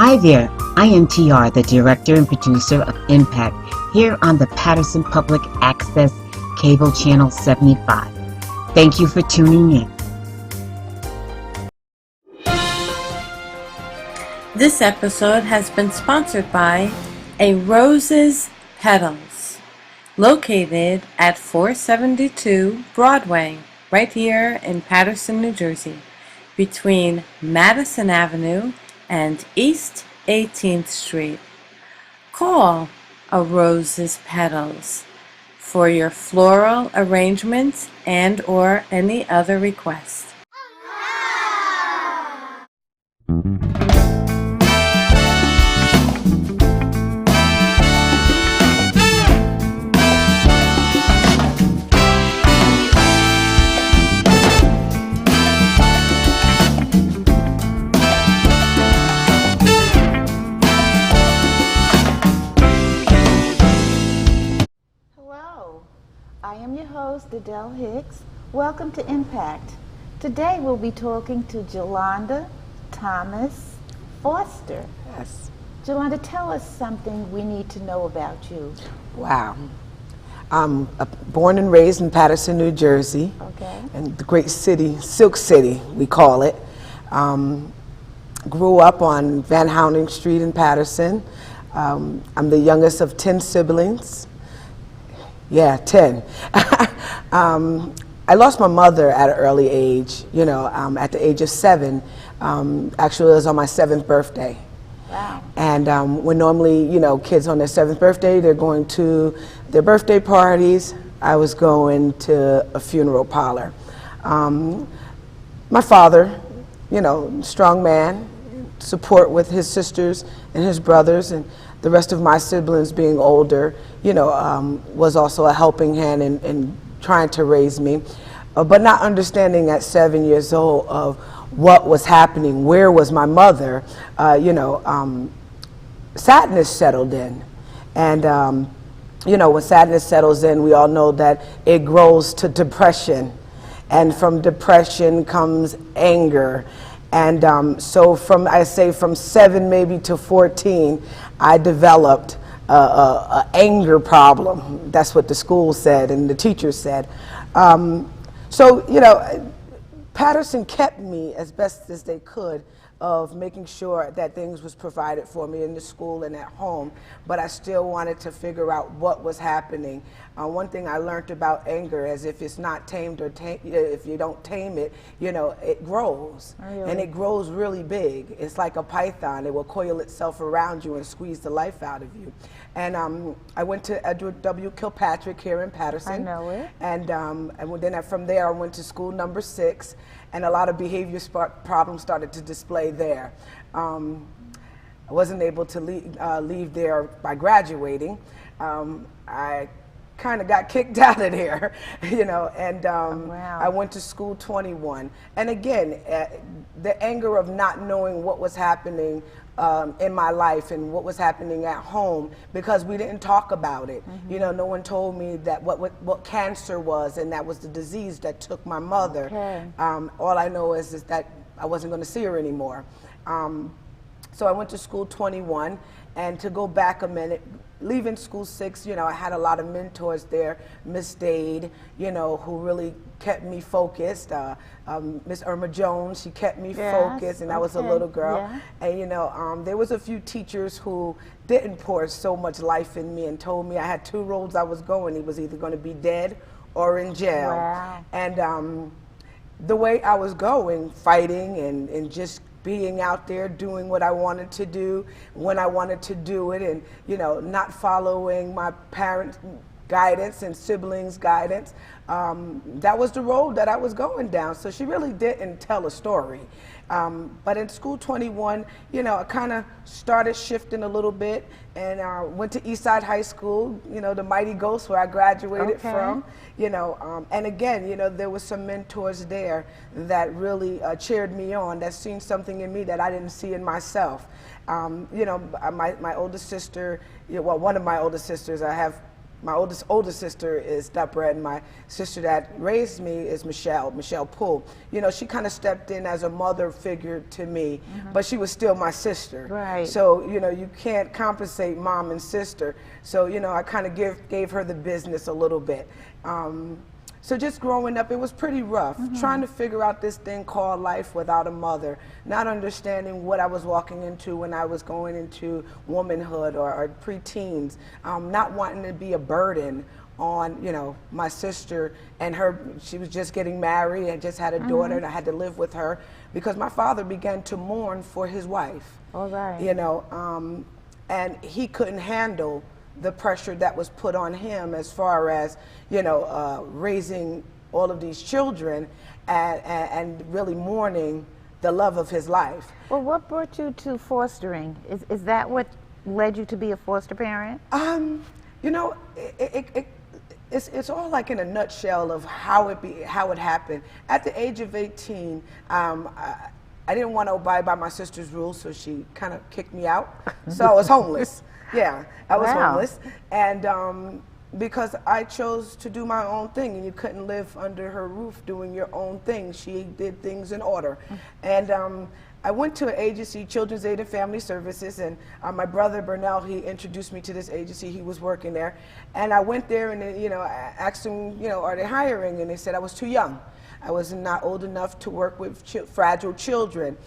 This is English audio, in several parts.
Hi there, I am TR, the director and producer of Impact, here on the Paterson Public Access Cable Channel 75. Thank you for tuning in. This episode has been sponsored by A Rose's Petals, located at 472 Broadway, right here in Paterson, New Jersey, between Madison Avenue and East 18th Street. Call A Rose's Petals for your floral arrangements and or any other request. I am your host, Adele Hicks. Welcome to Impact. Today we'll be talking to Jelonda Thomas-Foster. Yes. Jelonda, tell us something we need to know about you. Wow. I'm born and raised in Paterson, New Jersey. Okay. And the great city, Silk City, we call it. Grew up on Van Hounding Street in Paterson. I'm the youngest of 10 siblings. Yeah, 10. I lost my mother at an early age, at the age of 7. Actually, it was on my 7th birthday. Wow. And when normally, kids on their 7th birthday, they're going to their birthday parties, I was going to a funeral parlor. My father, strong man, support with his sisters and his brothers, and the rest of my siblings being older, was also a helping hand in trying to raise me. But not understanding at 7 years old of what was happening, where was my mother, sadness settled in. And, when sadness settles in, we all know that it grows to depression. And from depression comes anger. And so from 7 maybe to 14, I developed a anger problem. That's what the school said and the teachers said. Paterson kept me as best as they could of making sure that things was provided for me in the school and at home, but I still wanted to figure out what was happening. One thing I learned about anger is if it's not tamed or if you don't tame it, it grows. Really? And it grows really big. It's like a python. It will coil itself around you and squeeze the life out of you. And I went to Edward W. Kilpatrick here in Paterson. I know it. And then from there I went to school number 6, and a lot of behavior problems started to display there. I wasn't able to leave there by graduating. I kind of got kicked out of there, and wow. I went to school 21. And again, the anger of not knowing what was happening in my life and what was happening at home, because we didn't talk about it. Mm-hmm. No one told me that what cancer was, and that was the disease that took my mother. Okay. All I know is that I wasn't going to see her anymore. So I went to school 21, and to go back a minute, leaving school 6, I had a lot of mentors there. Miss Dade, who really kept me focused. Miss Irma Jones, she kept me focused, and I was a little girl. Yeah. And there was a few teachers who didn't pour so much life in me and told me I had 2 roads I was going. It was either going to be dead or in jail. Wow. And the way I was going, fighting and just being out there doing what I wanted to do when I wanted to do it, and not following my parents' guidance and siblings' guidance. That was the road that I was going down. So she really didn't tell a story. But in school 21, I kind of started shifting a little bit, and went to Eastside High School, the Mighty Ghost, where I graduated from. And again, there was some mentors there that really cheered me on, that seen something in me that I didn't see in myself. My older sister, one of my older sisters, I have my older sister is Deborah, and my sister that raised me is Michelle Poole. You know, she kind of stepped in as a mother figure to me, but she was still my sister. Right. So, you know, you can't compensate mom and sister. So, you know, I kind of gave her the business a little bit. So just growing up, it was pretty rough, trying to figure out this thing called life without a mother, not understanding what I was walking into when I was going into womanhood or preteens, not wanting to be a burden on, you know, my sister and her. She was just getting married and just had a daughter, and I had to live with her because my father began to mourn for his wife. All right. You know, and he couldn't handle the pressure that was put on him as far as, you know, raising all of these children and really mourning the love of his life. Well, what brought you to fostering? Is that what led you to be a foster parent? You know, it's all like in a nutshell of how it happened. At the age of 18, I didn't want to abide by my sister's rules, so she kind of kicked me out. So I was homeless. Yeah, I was homeless, and because I chose to do my own thing, and you couldn't live under her roof doing your own thing. She did things in order, and I went to an agency, Children's Aid and Family Services, and my brother Burnell, he introduced me to this agency. He was working there, and I went there, and you know, I asked him, you know, are they hiring? And they said I was too young. I was not old enough to work with fragile children.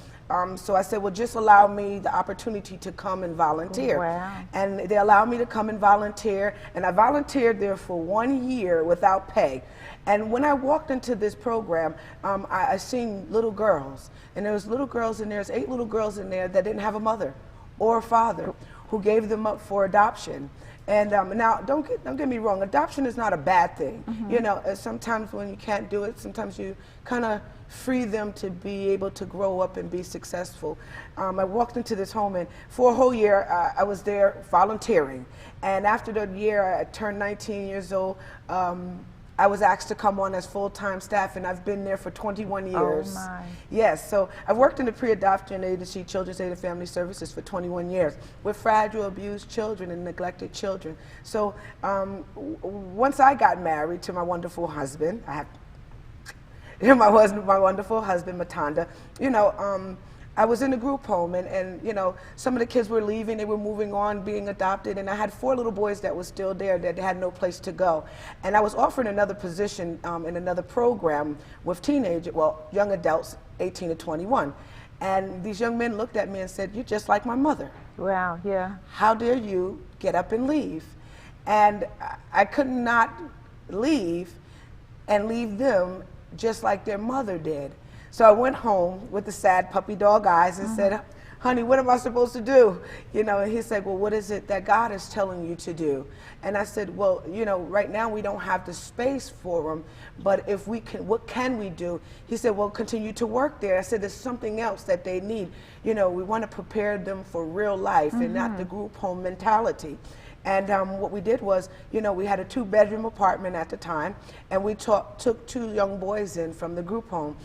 So I said, well, just allow me the opportunity to come and volunteer. Wow. And they allowed me to come and volunteer, and I volunteered there for 1 year without pay. And when I walked into this program, I seen little girls, and there was little girls in there, there's 8 little girls in there that didn't have a mother or a father who gave them up for adoption. And now, don't get me wrong, adoption is not a bad thing. You know, sometimes when you can't do it, sometimes you kind of free them to be able to grow up and be successful. I walked into this home, and for a whole year, I was there volunteering. And after the year, I turned 19 years old. I was asked to come on as full-time staff, and I've been there for 21 years. Oh my. Yes, so I've worked in the pre-adoption agency, Children's Aid and Family Services, for 21 years with fragile, abused children and neglected children. So once I got married to my wonderful husband, my wonderful husband, Matonda, you know, I was in a group home, and you know, some of the kids were leaving, they were moving on, being adopted, and I had 4 little boys that were still there that had no place to go. And I was offered another position in another program with young adults, 18 to 21. And these young men looked at me and said, "You're just like my mother. Wow, yeah. How dare you get up and leave?" And I could not leave them just like their mother did. So I went home with the sad puppy dog eyes and said, "Honey, what am I supposed to do?" You know, and he said, "Well, what is it that God is telling you to do?" And I said, "Well, you know, right now we don't have the space for them, but if we can, what can we do?" He said, "Well, continue to work there." I said, "There's something else that they need. You know, we want to prepare them for real life and not the group home mentality." And what we did was, you know, we had a 2-bedroom apartment at the time, and we took 2 young boys in from the group home.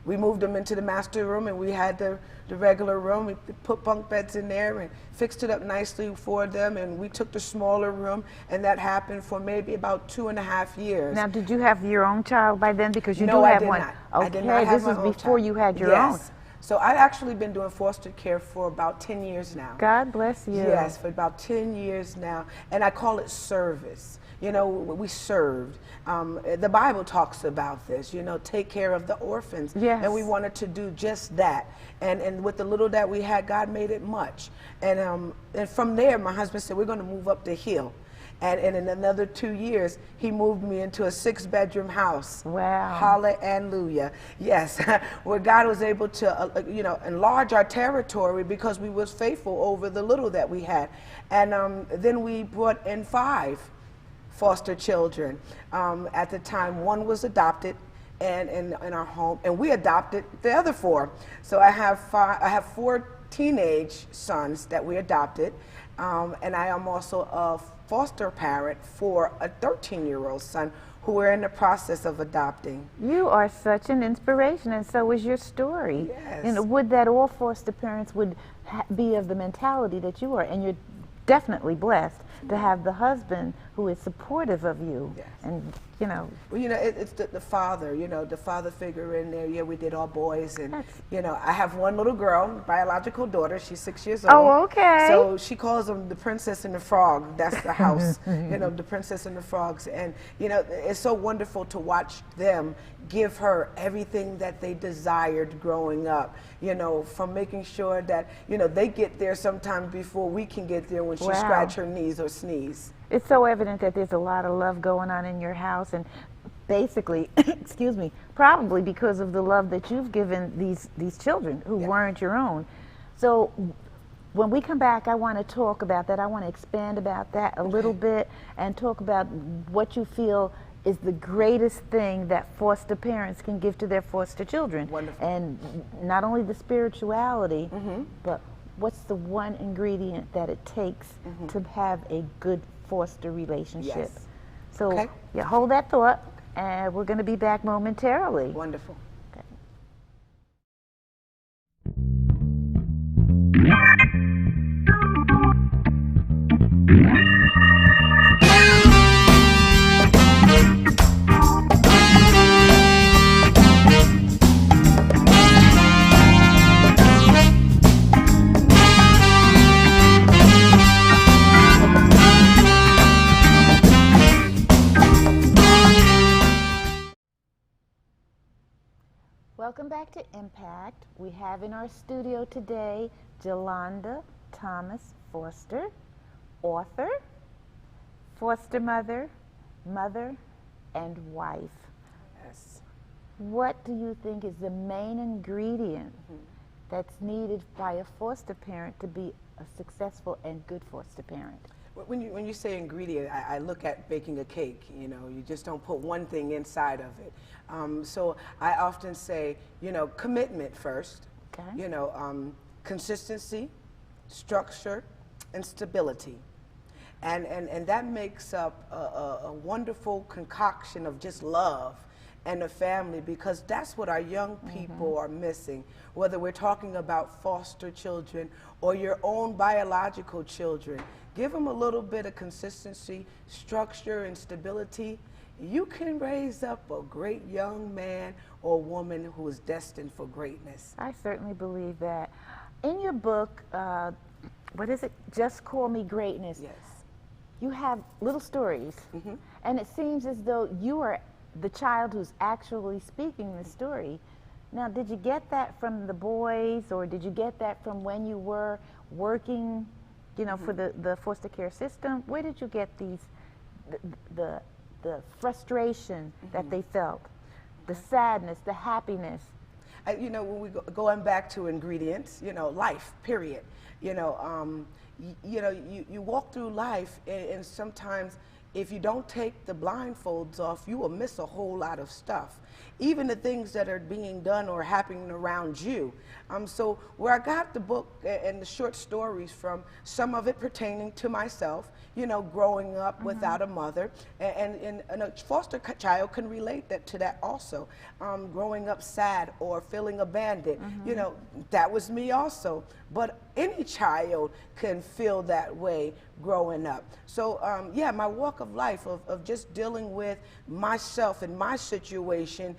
We moved them into the master room, and we had the regular room. We put bunk beds in there and fixed it up nicely for them, and we took the smaller room, and that happened for maybe about 2.5 years. Now, did you have your own child by then? Because you No, do I have did one. not. Okay, I did not have this my is own before child. you had your own. Yes. So I've actually been doing foster care for about 10 years now. God bless you. Yes, for about 10 years now. And I call it service. You know, we served. The Bible talks about this, you know, take care of the orphans. Yes. And we wanted to do just that. And with the little that we had, God made it much. And from there, my husband said, "We're going to move up the hill." And in another 2 years, he moved me into a 6-bedroom house. Wow. Hallelujah. Yes, where God was able to, you know, enlarge our territory because we was faithful over the little that we had. And then we brought in 5 foster children. At the time, 1 was adopted and in our home, and we adopted the other 4. So I have 4 teenage sons that we adopted, and I am also a foster parent for a 13-year-old son who we're in the process of adopting. You are such an inspiration, and so is your story. Yes. And would that all foster parents would be of the mentality that you are, and your definitely blessed to have the husband who is supportive of you. Yes. And, you know, Well, it's the father, the father figure in there. Yeah, we did all boys. And, That's- I have one little girl, biological daughter. She's 6 years old. Oh, okay. So she calls them the princess and the frog. That's the house, the princess and the frogs. And, it's so wonderful to watch them give her everything that they desired growing up, from making sure that, they get there sometime before we can get there when she Wow. scratch her knees or sneeze. it's so evident that there's a lot of love going on in your house, and basically, excuse me, probably because of the love that you've given these children who weren't your own. So when we come back, I want to talk about that. I want to expand about that a little bit and talk about what you feel is the greatest thing that foster parents can give to their foster children. Wonderful. And not only the spirituality, but what's the one ingredient that it takes to have a good foster relationship. Yes. So Okay. yeah, hold that thought, and we're going to be back momentarily. Wonderful. Okay. Welcome back to Impact. We have in our studio today Jelonda Thomas-Foster, author, foster mother, mother, and wife. Yes. What do you think is the main ingredient that's needed by a foster parent to be a successful and good foster parent? When you say ingredient, I look at baking a cake. You just don't put one thing inside of it. So I often say, commitment first. Okay. Consistency, structure, and stability. And that makes up a wonderful concoction of just love and a family, because that's what our young people are missing. Whether we're talking about foster children or your own biological children, give them a little bit of consistency, structure, and stability. You can raise up a great young man or woman who is destined for greatness. I certainly believe that. In your book, what is it? Just Call Me Greatness. Yes. You have little stories, and it seems as though you are the child who's actually speaking the story. Now, did you get that from the boys, or did you get that from when you were working, for the foster care system? Where did you get the frustration that they felt, the sadness, the happiness? When we going back to ingredients, life, period. You walk through life, and sometimes if you don't take the blindfolds off, you will miss a whole lot of stuff. Even the things that are being done or happening around you. So where I got the book and the short stories from, some of it pertaining to myself, growing up without a mother, and a foster child can relate to that also. Growing up sad or feeling abandoned, that was me also. But any child can feel that way growing up. So yeah, my walk of life of just dealing with myself and my situation,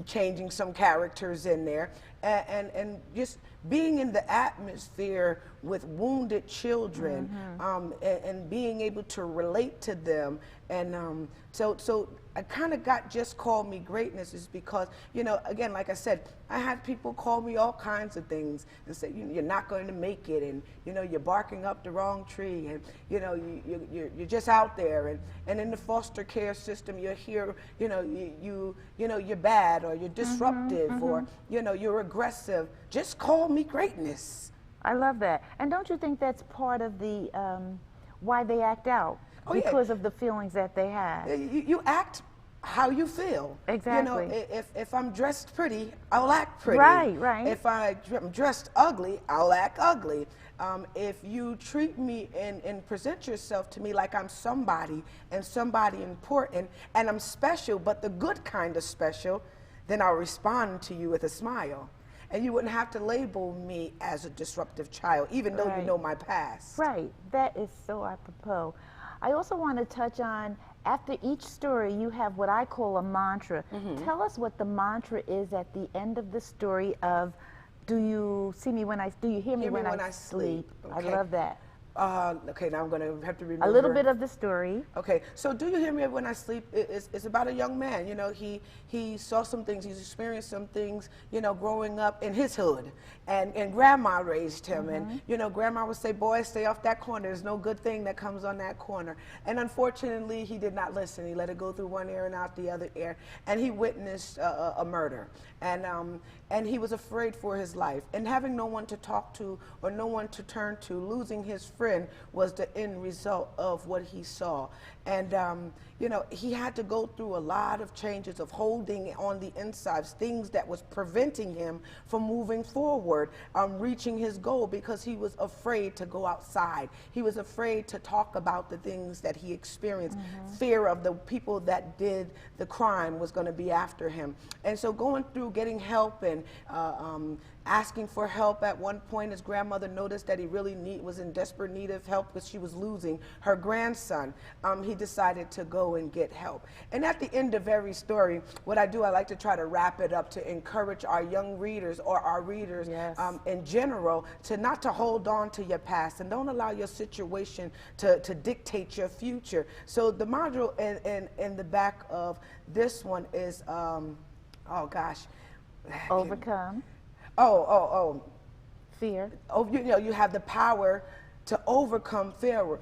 changing some characters in there, and just being in the atmosphere with wounded children, and being able to relate to them. And so I kind of got Just Call Me Greatness is because, again, like I said, I had people call me all kinds of things and say, you're not going to make it, and, you're barking up the wrong tree, and, you're just out there. And in the foster care system, you're here, you're bad, or you're disruptive, or, you're aggressive. Just call me greatness. I love that. And don't you think that's part of the why they act out? Oh, yeah. Because of the feelings that they have. You act how you feel. Exactly. If I'm dressed pretty, I'll act pretty. Right. If I'm dressed ugly, I'll act ugly. If you treat me and present yourself to me like I'm somebody and somebody important and I'm special, but the good kind of special, then I'll respond to you with a smile. and you wouldn't have to label me as a disruptive child, even though you know my past. Right. That is so apropos. I also want to touch on, after each story, you have what I call a mantra. Tell us what the mantra is at the end of the story of, do you hear me when I sleep? Okay. I love that. Okay, now I'm going to have to remember. A little bit of the story. Okay, so do you hear me when I sleep? It's about a young man. You know, he saw some things, he's experienced some things, you know, growing up in his hood. And grandma raised him. And, you know, grandma would say, boy, stay off that corner. There's no good thing that comes on that corner. And unfortunately, he did not listen. He let it go through one ear and out the other ear. And he witnessed a murder. And he was afraid for his life. And having no one to talk to or no one to turn to, losing his friend was the end result of what he saw. And, you know, he had to go through a lot of changes of holding on the insides, things that was preventing him from moving forward, reaching his goal, because he was afraid to go outside. He was afraid to talk about the things that he experienced. Fear of the people that did the crime was going to be after him. And so going through getting help and asking for help. At one point, his grandmother noticed that he really was in desperate need of help because she was losing her grandson. He decided to go and get help. And at the end of every story, what I do, I like to try to wrap it up to encourage our young readers or our readers in general to not to hold on to your past and don't allow your situation to dictate your future. So the module in the back of this one is, oh gosh. Overcome. Fear. Oh, you know, you have the power to overcome fear.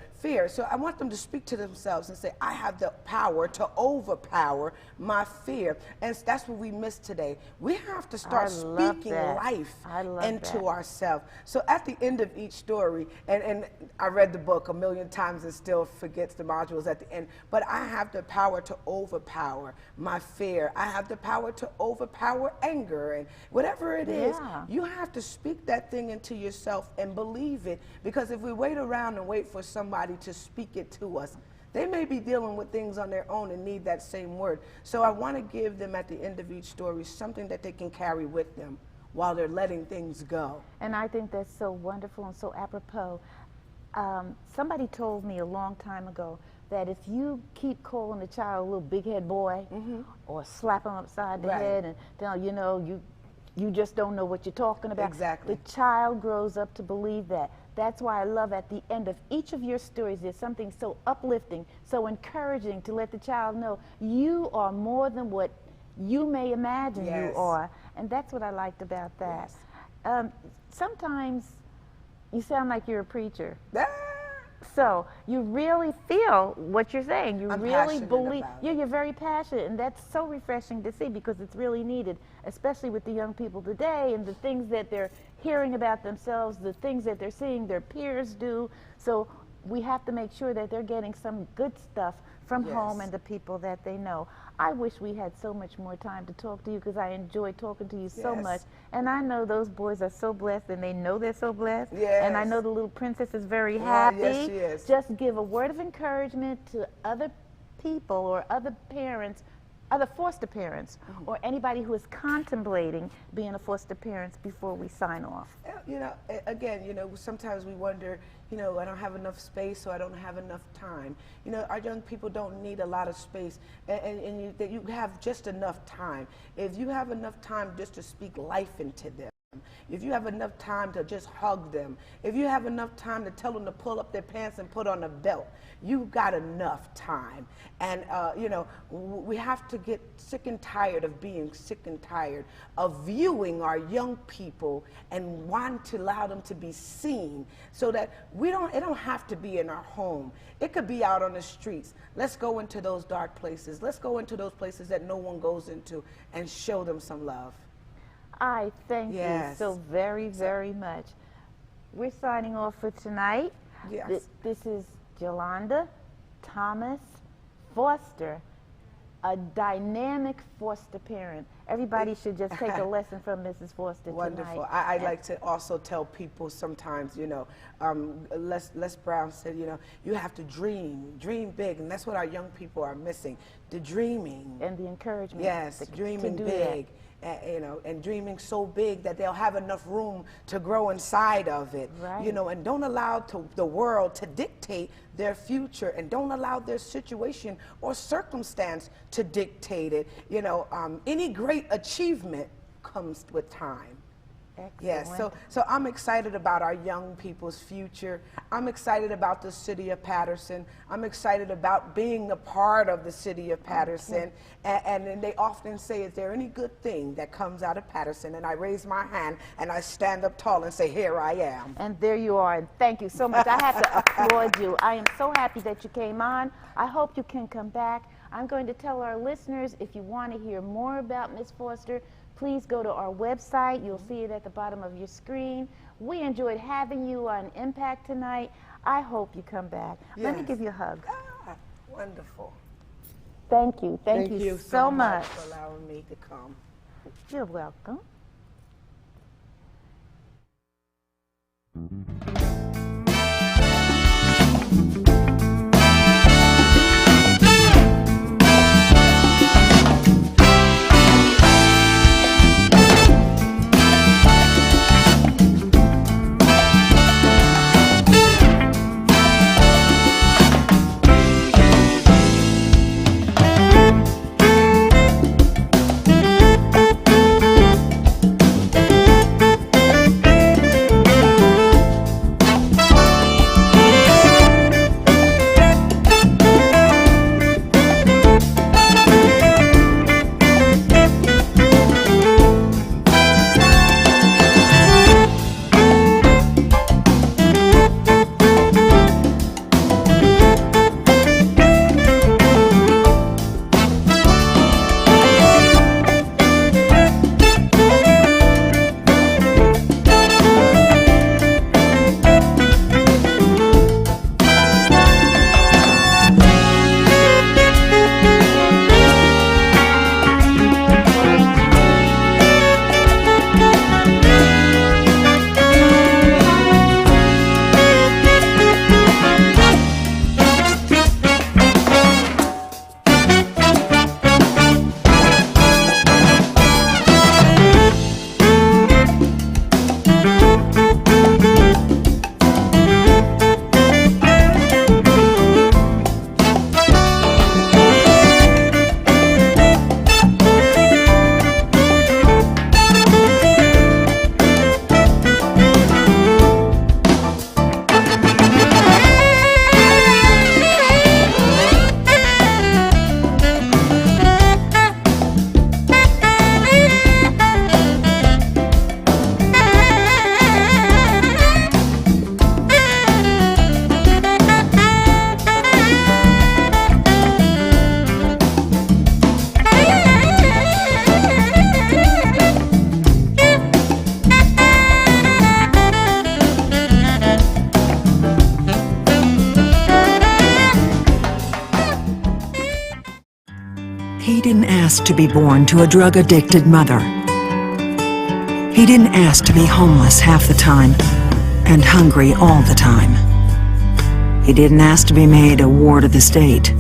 So I want them to speak to themselves and say, I have the power to overpower my fear. And that's what we miss today. We have to start speaking life into ourselves. So at the end of each story, and I read the book a million times and still forgets the modules at the end, but I have the power to overpower my fear. I have the power to overpower anger, and whatever it is, you have to speak that thing into yourself and believe it, because if we wait around and wait for somebody to speak it to us, they may be dealing with things on their own and need that same word. So I want to give them at the end of each story something that they can carry with them while they're letting things go. And I think that's so wonderful and so apropos. Somebody told me a long time ago that if you keep calling the child a little big head boy or slap him upside the head and tell you know, you just don't know what you're talking about. Exactly. The child grows up to believe that. That's why I love at the end of each of your stories, there's something so uplifting, so encouraging to let the child know you are more than what you may imagine you are. And that's what I liked about that. Sometimes you sound like you're a preacher. So you really feel what you're saying. You really believe. You're very passionate, and that's so refreshing to see, because it's really needed, especially with the young people today and the things that they're hearing about themselves, the things that they're seeing their peers do. So we have to make sure that they're getting some good stuff from home and the people that they know. I wish we had so much more time to talk to you, because I enjoy talking to you so much. And I know those boys are so blessed, and they know they're so blessed. And I know the little princess is very happy. Yes, she is. Just give a word of encouragement to other people or other parents, other foster parents, or anybody who is contemplating being a foster parent before we sign off. You know, again, you know, sometimes we wonder, you know, I don't have enough space, or I don't have enough time. You know, our young people don't need a lot of space, and you have just enough time. If you have enough time just to speak life into them, if you have enough time to just hug them, if you have enough time to tell them to pull up their pants and put on a belt, you've got enough time. And, you know, we have to get sick and tired of being sick and tired of viewing our young people and wanting to allow them to be seen, so that it don't have to be in our home. It could be out on the streets. Let's go into those dark places. Let's go into those places that no one goes into and show them some love. I thank you so very, very much. We're signing off for tonight. This is Jelonda Thomas-Foster, a dynamic foster parent. Everybody should just take a lesson from Mrs. Foster Wonderful. tonight. I like to also tell people sometimes, you know, Les Brown said, you know, you have to dream big, and that's what our young people are missing, the dreaming. And the encouragement. Yes, dreaming big. and dreaming so big that they'll have enough room to grow inside of it. Right. You know, and don't allow the world to dictate their future, and don't allow their situation or circumstance to dictate it. You know, any great achievement comes with time. Excellent. Yes, so I'm excited about our young people's future. I'm excited about the city of Paterson. I'm excited about being a part of the city of Paterson. And then they often say, is there any good thing that comes out of Paterson? And I raise my hand and I stand up tall and say, here I am. And there you are. And thank you so much. I have to applaud you. I am so happy that you came on. I hope you can come back. I'm going to tell our listeners, if you want to hear more about Ms. Foster, please go to our website. You'll see it at the bottom of your screen. We enjoyed having you on Impact tonight. I hope you come back. Let me Yes. give you a hug. Ah, wonderful. Thank you. Thank you so much. for allowing me to come. You're welcome. He didn't ask to be born to a drug-addicted mother. He didn't ask to be homeless half the time and hungry all the time. He didn't ask to be made a ward of the state.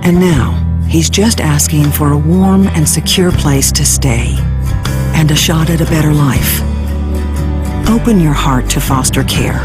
And now, he's just asking for a warm and secure place to stay and a shot at a better life. Open your heart to foster care.